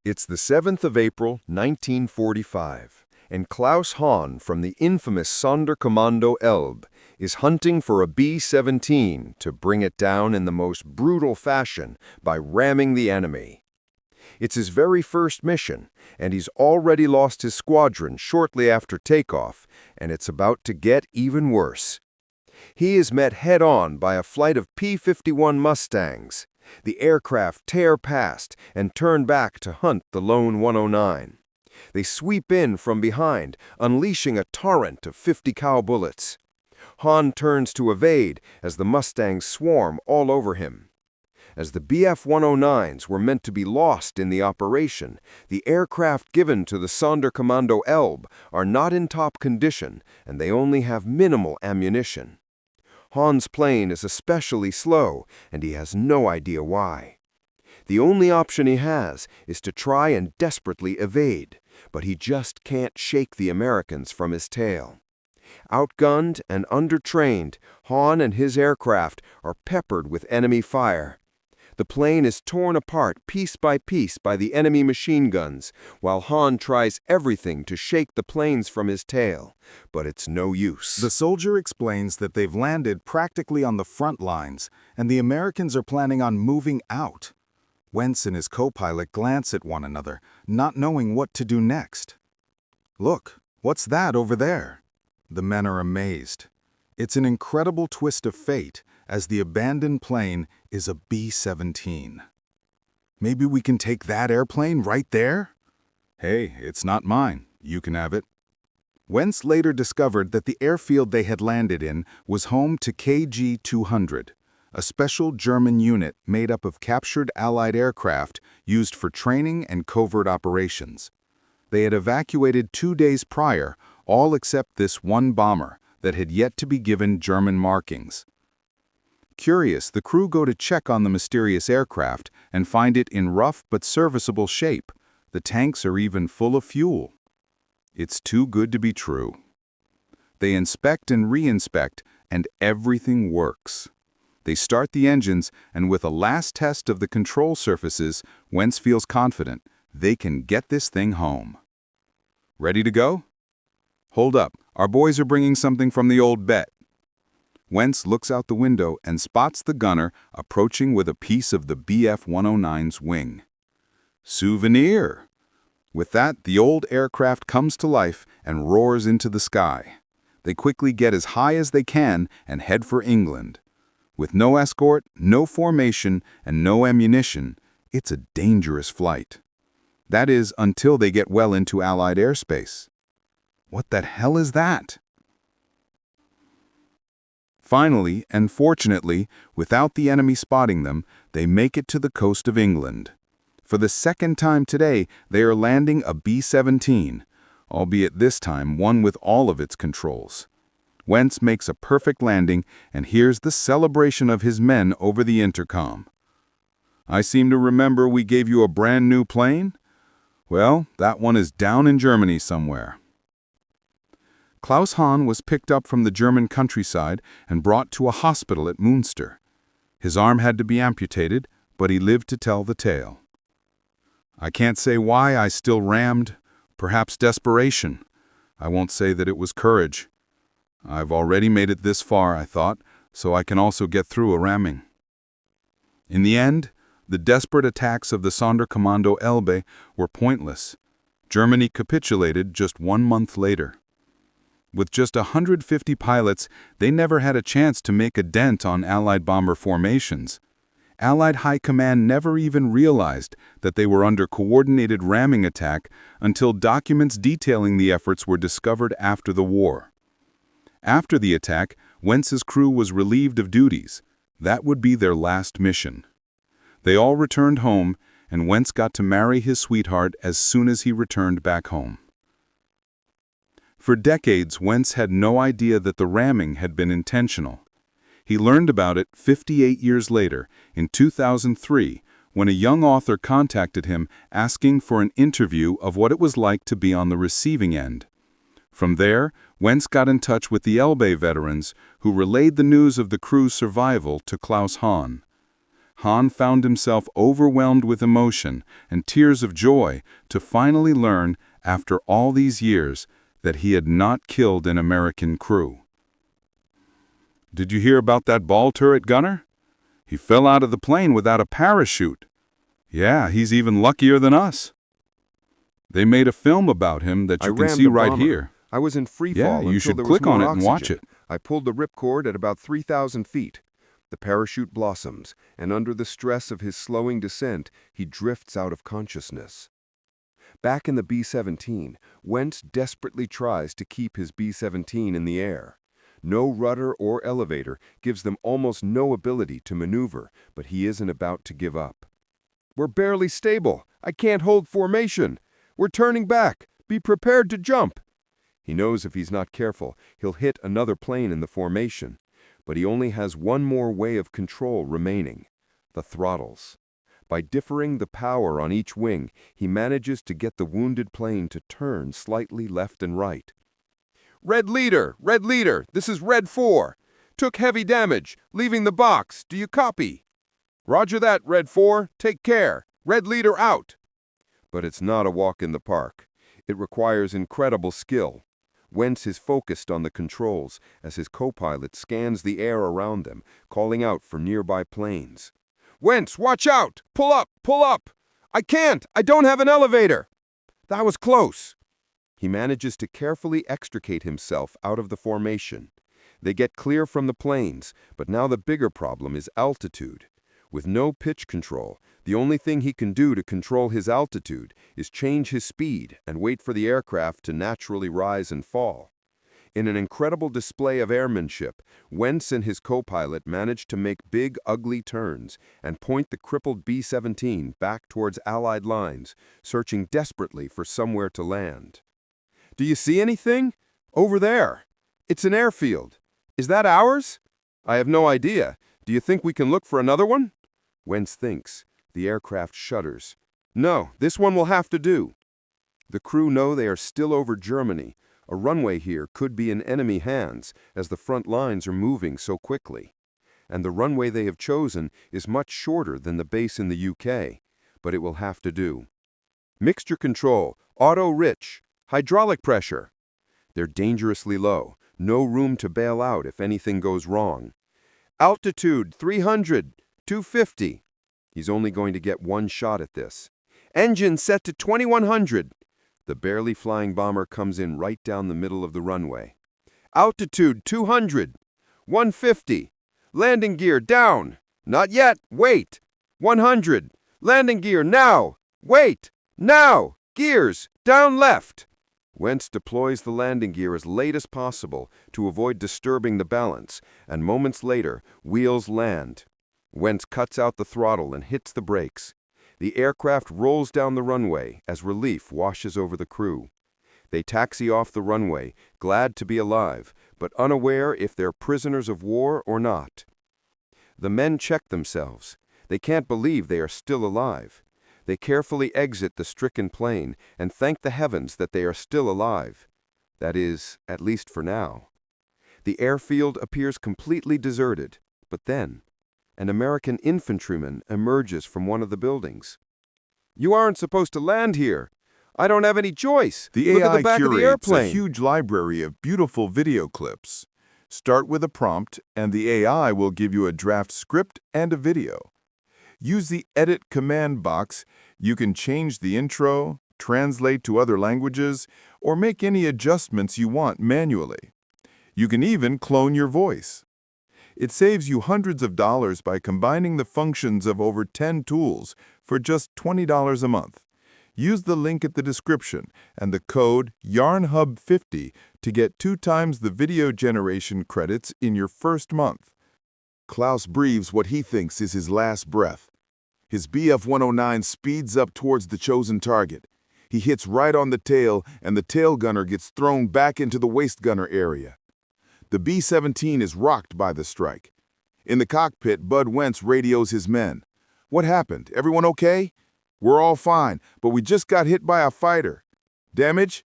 It's the 7th of April, 1945, and Klaus Hahn from the infamous Sonderkommando Elbe is hunting for a B-17 to bring it down in the most brutal fashion by ramming the enemy. It's his very first mission, and he's already lost his squadron shortly after takeoff, and it's about to get even worse. He is met head-on by a flight of P-51 Mustangs. The aircraft tear past and turn back to hunt the lone 109. They sweep in from behind, unleashing a torrent of 50 cal bullets. Hahn turns to evade as the Mustangs swarm all over him. As the Bf-109s were meant to be lost in the operation, the aircraft given to the Sonderkommando Elbe are not in top condition, and they only have minimal ammunition. Hahn's plane is especially slow, and he has no idea why. The only option he has is to try and desperately evade, but he just can't shake the Americans from his tail. Outgunned and undertrained, Hahn and his aircraft are peppered with enemy fire. The plane is torn apart piece by the enemy machine guns, while Hahn tries everything to shake the planes from his tail, but it's no use. The soldier explains that they've landed practically on the front lines, and the Americans are planning on moving out. Wentz and his co-pilot glance at one another, not knowing what to do next. "Look, what's that over there?" The men are amazed. It's an incredible twist of fate, as the abandoned plane is a B-17. "Maybe we can take that airplane right there?" "Hey, it's not mine. You can have it." Wentz later discovered that the airfield they had landed in was home to KG-200, a special German unit made up of captured Allied aircraft used for training and covert operations. They had evacuated 2 days prior, all except this one bomber that had yet to be given German markings. Curious, the crew go to check on the mysterious aircraft and find it in rough but serviceable shape. The tanks are even full of fuel. It's too good to be true. They inspect and re-inspect, and everything works. They start the engines, and with a last test of the control surfaces, Wentz feels confident they can get this thing home. "Ready to go?" "Hold up, our boys are bringing something from the old bet." Wentz looks out the window and spots the gunner approaching with a piece of the Bf-109's wing. Souvenir! With that, the old aircraft comes to life and roars into the sky. They quickly get as high as they can and head for England. With no escort, no formation, and no ammunition, it's a dangerous flight. That is, until they get well into Allied airspace. What the hell is that? Finally, and fortunately, without the enemy spotting them, they make it to the coast of England. For the second time today, they are landing a B-17, albeit this time one with all of its controls. Wentz makes a perfect landing and hears the celebration of his men over the intercom. "I seem to remember we gave you a brand new plane? Well, that one is down in Germany somewhere." Klaus Hahn was picked up from the German countryside and brought to a hospital at Münster. His arm had to be amputated, but he lived to tell the tale. "I can't say why I still rammed. Perhaps desperation. I won't say that it was courage. I've already made it this far, I thought, so I can also get through a ramming." In the end, the desperate attacks of the Sonderkommando Elbe were pointless. Germany capitulated just 1 month later. With just 150 pilots, they never had a chance to make a dent on Allied bomber formations. Allied High Command never even realized that they were under coordinated ramming attack until documents detailing the efforts were discovered after the war. After the attack, Wentz's crew was relieved of duties. That would be their last mission. They all returned home, and Wentz got to marry his sweetheart as soon as he returned back home. For decades, Wentz had no idea that the ramming had been intentional. He learned about it 58 years later, in 2003, when a young author contacted him asking for an interview of what it was like to be on the receiving end. From there, Wentz got in touch with the Elbe veterans, who relayed the news of the crew's survival to Klaus Hahn. Han found himself overwhelmed with emotion and tears of joy to finally learn, after all these years, that he had not killed an American crew. "Did you hear about that ball turret gunner? He fell out of the plane without a parachute. Yeah, he's even luckier than us. They made a film about him that you can see right here. I was in free Yeah, fall you until should there click was more on it and watch oxygen. it. I pulled the ripcord at about 3,000 feet. The parachute blossoms, and under the stress of his slowing descent, he drifts out of consciousness. Back in the B-17, Wentz desperately tries to keep his B-17 in the air. No rudder or elevator gives them almost no ability to maneuver, but he isn't about to give up. "We're barely stable. I can't hold formation. We're turning back. Be prepared to jump." He knows if he's not careful, he'll hit another plane in the formation. But he only has one more way of control remaining: the throttles. By differing the power on each wing, he manages to get the wounded plane to turn slightly left and right. Red leader, this is Red 4. Took heavy damage, leaving the box. Do you copy?" "Roger that, Red 4. Take care. Red leader out." But it's not a walk in the park. It requires incredible skill. Wentz is focused on the controls as his co-pilot scans the air around them, calling out for nearby planes. "Wentz, watch out! Pull up! Pull up! I can't! I don't have an elevator!" That was close. He manages to carefully extricate himself out of the formation. They get clear from the planes, but now the bigger problem is altitude. With no pitch control, the only thing he can do to control his altitude is change his speed and wait for the aircraft to naturally rise and fall. In an incredible display of airmanship, Wentz and his co-pilot manage to make big, ugly turns and point the crippled B-17 back towards Allied lines, searching desperately for somewhere to land. "Do you see anything? Over there. It's an airfield. Is that ours?" "I have no idea. Do you think we can look for another one?" Wentz thinks. The aircraft shudders. "No, this one will have to do." The crew know they are still over Germany. A runway here could be in enemy hands, as the front lines are moving so quickly. And the runway they have chosen is much shorter than the base in the UK, but it will have to do. "Mixture control, auto rich, hydraulic pressure." They're dangerously low, no room to bail out if anything goes wrong. "Altitude 300, 250. He's only going to get one shot at this. "Engine set to 2100. The barely flying bomber comes in right down the middle of the runway. "Altitude 200, 150. Landing gear down. Not yet, wait. 100. Landing gear now. Wait. Now. Gears down left." Wentz deploys the landing gear as late as possible to avoid disturbing the balance, and moments later, wheels land. Wentz cuts out the throttle and hits the brakes. The aircraft rolls down the runway as relief washes over the crew. They taxi off the runway, glad to be alive, but unaware if they're prisoners of war or not. The men check themselves. They can't believe they are still alive. They carefully exit the stricken plane and thank the heavens that they are still alive. That is, at least for now. The airfield appears completely deserted, but then an American infantryman emerges from one of the buildings. "You aren't supposed to land here. I don't have any choice. The Look at AI the back of the curates a airplane." huge library of beautiful video clips. Start with a prompt, and the AI will give you a draft script and a video. Use the Edit command box. You can change the intro, translate to other languages, or make any adjustments you want manually. You can even clone your voice. It saves you hundreds of dollars by combining the functions of over 10 tools for just $20 a month. Use the link at the description and the code YARNHUB50 to get 2 times the video generation credits in your first month. Klaus breathes what he thinks is his last breath. His Bf-109 speeds up towards the chosen target. He hits right on the tail, and the tail gunner gets thrown back into the waist gunner area. The B-17 is rocked by the strike. In the cockpit, Bud Wentz radios his men. "What happened? Everyone okay?" "We're all fine, but we just got hit by a fighter." "Damage?"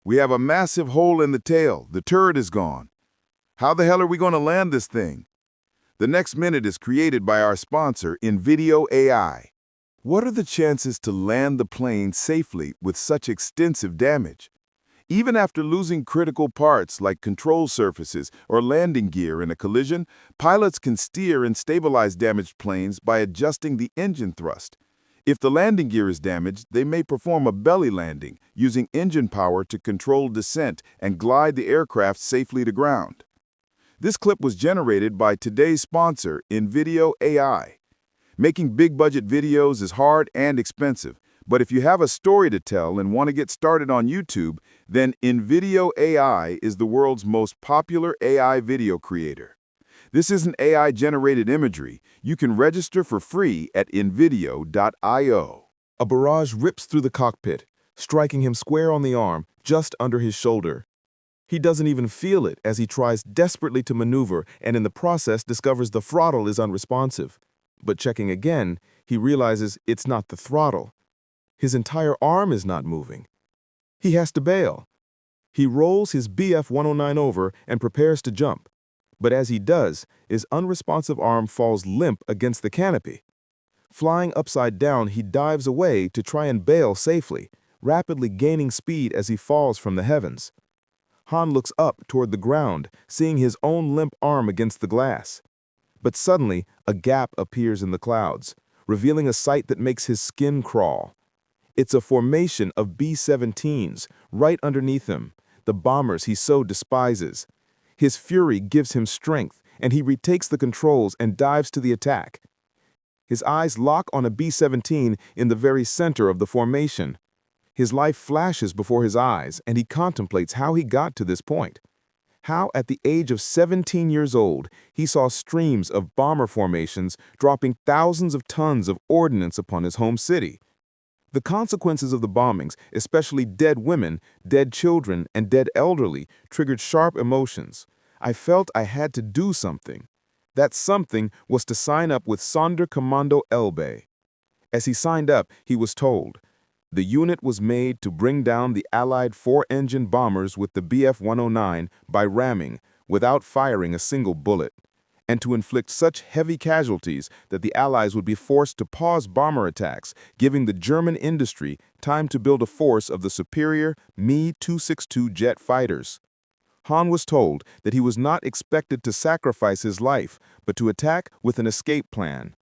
"We have a massive hole in the tail. The turret is gone." "How the hell are we going to land this thing?" The next minute is created by our sponsor, InVideo AI. What are the chances to land the plane safely with such extensive damage? Even after losing critical parts like control surfaces or landing gear in a collision, pilots can steer and stabilize damaged planes by adjusting the engine thrust. If the landing gear is damaged, they may perform a belly landing, using engine power to control descent and glide the aircraft safely to ground. This clip was generated by today's sponsor, InVideo AI. Making big-budget videos is hard and expensive, but if you have a story to tell and want to get started on YouTube, then InVideo AI is the world's most popular AI video creator. This isn't AI-generated imagery. You can register for free at invideo.io. A barrage rips through the cockpit, striking him square on the arm, just under his shoulder. He doesn't even feel it as he tries desperately to maneuver and in the process discovers the throttle is unresponsive. But checking again, he realizes it's not the throttle. His entire arm is not moving. He has to bail. He rolls his BF-109 over and prepares to jump. But as he does, his unresponsive arm falls limp against the canopy. Flying upside down, he dives away to try and bail safely, rapidly gaining speed as he falls from the heavens. Han looks up toward the ground, seeing his own limp arm against the glass. But suddenly, a gap appears in the clouds, revealing a sight that makes his skin crawl. It's a formation of B-17s right underneath him, the bombers he so despises. His fury gives him strength, and he retakes the controls and dives to the attack. His eyes lock on a B-17 in the very center of the formation. His life flashes before his eyes, and he contemplates how he got to this point. How, at the age of 17 years old, he saw streams of bomber formations dropping thousands of tons of ordnance upon his home city. The consequences of the bombings, especially dead women, dead children, and dead elderly, triggered sharp emotions. I felt I had to do something. That something was to sign up with Sonderkommando Elbe. As he signed up, he was told, the unit was made to bring down the Allied four-engine bombers with the Bf-109 by ramming, without firing a single bullet, and to inflict such heavy casualties that the Allies would be forced to pause bomber attacks, giving the German industry time to build a force of the superior Me-262 jet fighters. Han was told that he was not expected to sacrifice his life, but to attack with an escape plan.